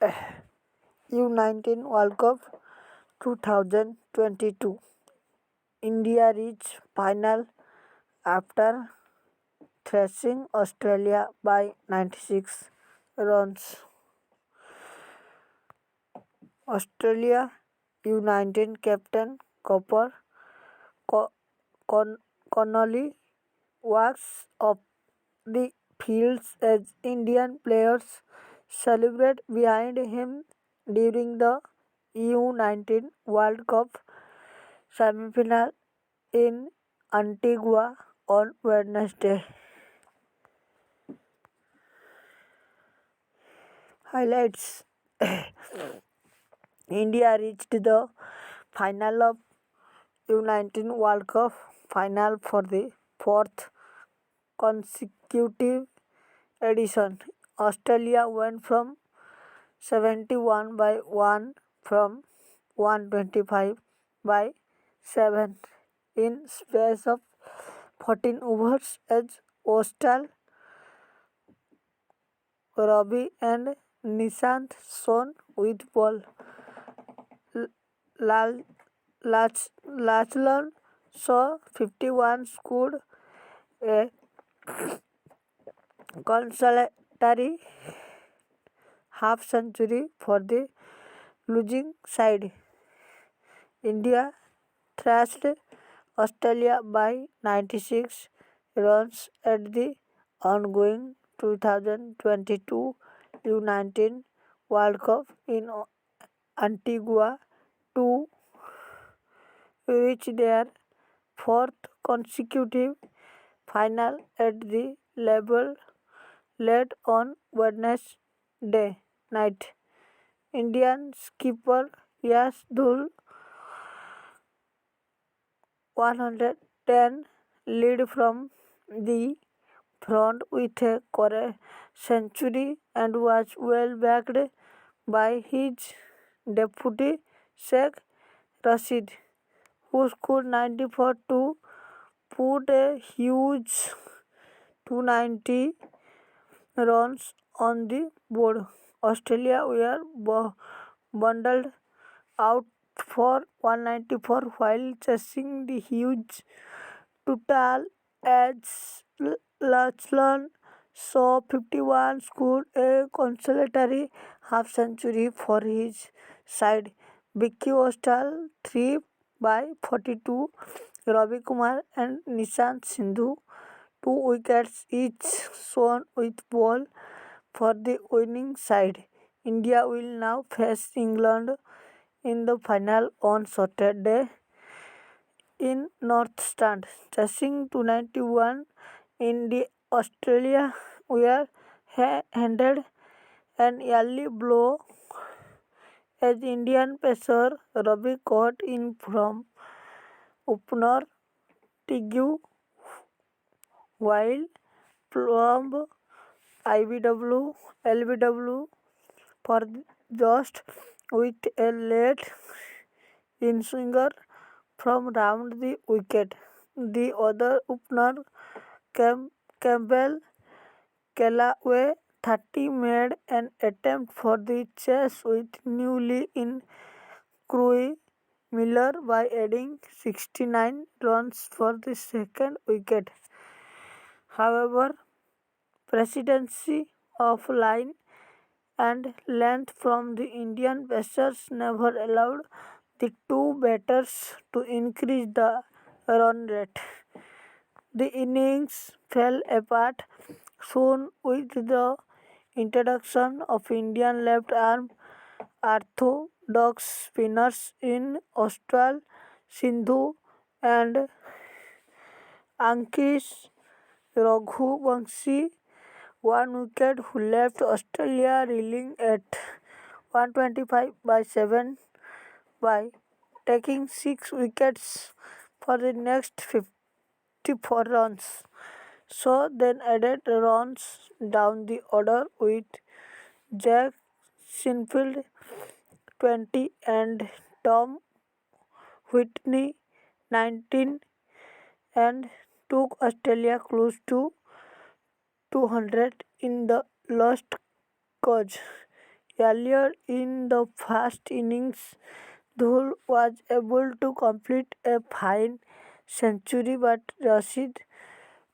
U19 World Cup 2022. India reached final after thrashing Australia by 96 runs. Australia U19 captain Co- Con- Connolly walks up the fields as Indian players celebrate behind him during the U19 World Cup semi-final in Antigua on Wednesday. Highlights: India reached the final of U19 World Cup final for the fourth consecutive edition. Australia went from 71 by 1 from 125 by 7 in space of 14 overs as Ostal, Robbie and Nishant shone with ball. Lal Lachlan saw 51 scored a consolatory half century for the losing side. India thrashed Australia by 96 runs at the ongoing 2022 U19 World Cup in Antigua to reach their fourth consecutive final at the level late on Wednesday night. Indian skipper Yash Dhul 110 lead from the front with a century and was well backed by his deputy Sheikh Rashid, who scored 94 to put a huge 290 runs on the board. Australia were bundled out for 194 while chasing the huge total as Lachlan saw 51 scored a consolatory half century for his side. Vicky Ostal 3 by 42, Ravi Kumar and Nishant Sindhu 2 wickets each shone with ball for the winning side. India will now face England in the final on Saturday in North Stand. Chasing 291 in the Australia were handed an early blow as Indian pacer Ravi caught in from opener Tiggu while Plumb LBW for just with a late in-swinger from round the wicket. The other opener Campbell Callaway 30 made an attempt for the chase with newly in Crewe Miller by adding 69 runs for the second wicket. However, precidency of line and length from the Indian pacers never allowed the two batters to increase the run rate. The innings fell apart soon with the introduction of Indian left-arm orthodox spinners in Austral, Sindhu and Ankish Raghuvanshi, one wicket who left Australia reeling at 125 by 7 by taking 6 wickets for the next 54 runs. So then added runs down the order with Jack Sinfield 20 and Tom Whitney 19 and took Australia close to 200 in the lost cause. Earlier in the first innings, Dhul was able to complete a fine century, but Rashid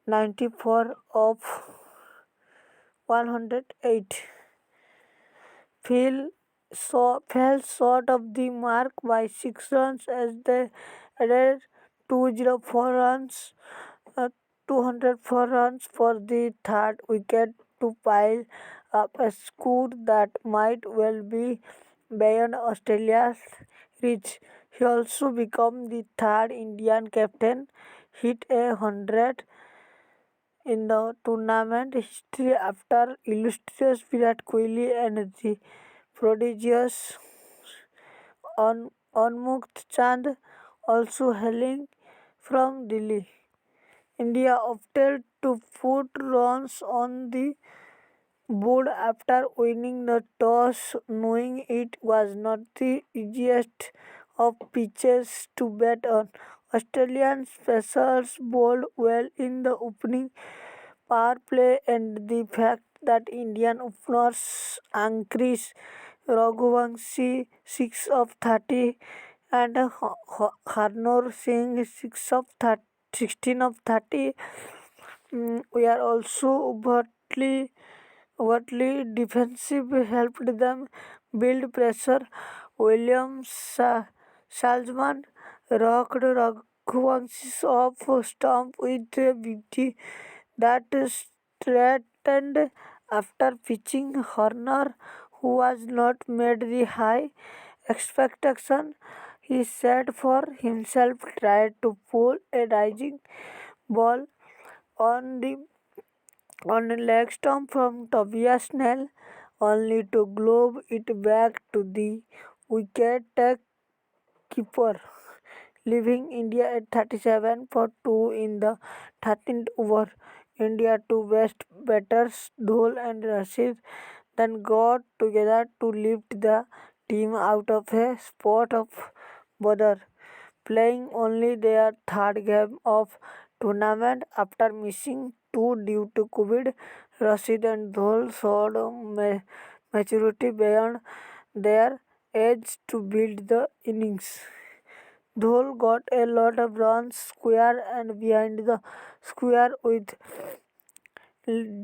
94 of 108 fell, fell short of the mark by 6 runs as they added 204 runs, uh, 204 runs for the third wicket to pile up a score that might well be beyond Australia's reach. He also became the third Indian captain hit 100 in the tournament history after illustrious Virat Kohli and the prodigious Unmukt Chand, also hailing from Delhi. India opted to put runs on the board after winning the toss, knowing it was not the easiest of pitches to bat on. Australian pacers bowled well in the opening power play, and the fact that Indian openers Ankrich Raghuvanshi 6 of 30 and Harnor Singh 16 of 30 we are also overtly defensive helped them build pressure. William Salzman rocked Raghuvanshi off stump with a beauty that straightened after pitching. Horner, who was not made the high expectation he set for himself, tried to pull a rising ball on the on a leg stump from Tobias Snell, only to globe it back to the wicket keeper, leaving India at 37 for 2 in the 13th over. India two best batters, Dhol and Rashid, then got together to lift the team out of a spot of bother, playing only their third game of tournament after missing two due to COVID. Rashid and Dhol showed maturity beyond their age to build the innings. Dhol got a lot of runs square and behind the square with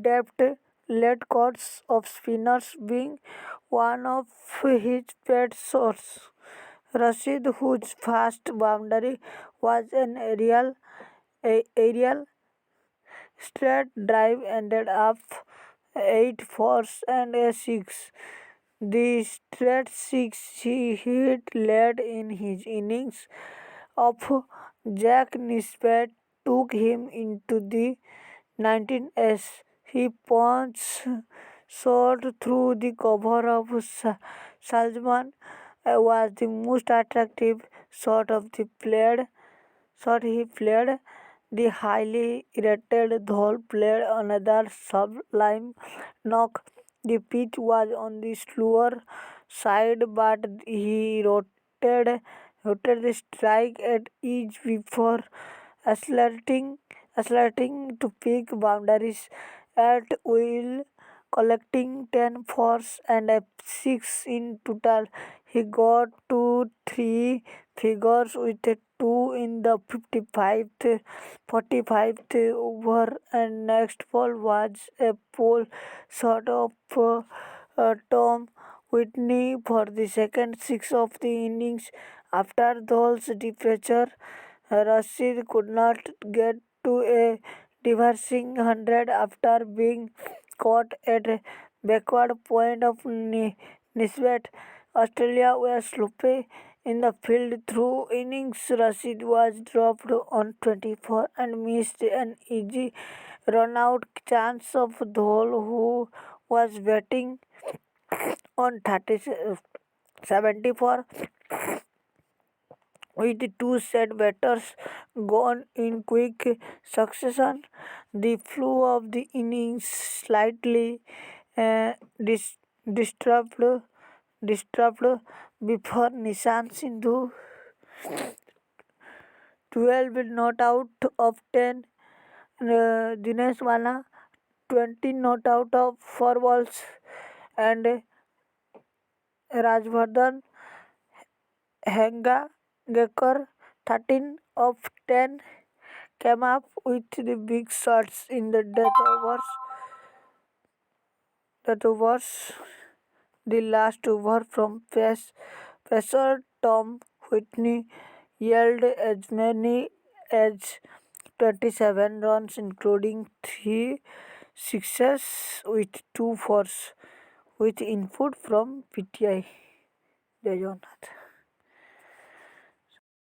depth, late cuts of spinners being one of his pet sources. Rashid, whose fast boundary was an aerial straight drive, ended up 8 fours and a 6. The straight 6 he hit late in his innings of Jack Nisbet took him into the 19s. He punched shot through the cover of Salzman was the most attractive shot of the played shot he played. The highly rated Dhol played another sublime knock. The pitch was on the slower side, but he rotated the strike at each before accelerating, accelerating to pick boundaries at will, collecting 10 fours and a 6 in total. He got to three figures with a 2 in the 55th, 45th over, and next ball was a pole shot of Tom Whitney for the second 6 of the innings. After Dhol's departure, Rashid could not get to a reversing 100 after being caught at a backward point of Nisbet. Australia were sloppy in the field through innings. Rashid was dropped on 24 and missed an easy run-out chance of Dhol, who was batting on 74 with two set batters gone in quick succession. The flow of the innings slightly uh, dis- disturbed, disturbed before Nishan Sindhu 12 not out of 10, Dinesh Wala 20 not out of 4 balls, and Rajvardhan Hengangekar, 13 of 10, came up with the big shots in the death overs. The last over from pacer Tom Whitney yelled as many as 27 runs, including 3 sixes with 2 fours, with input from PTI. Jai Jagannath.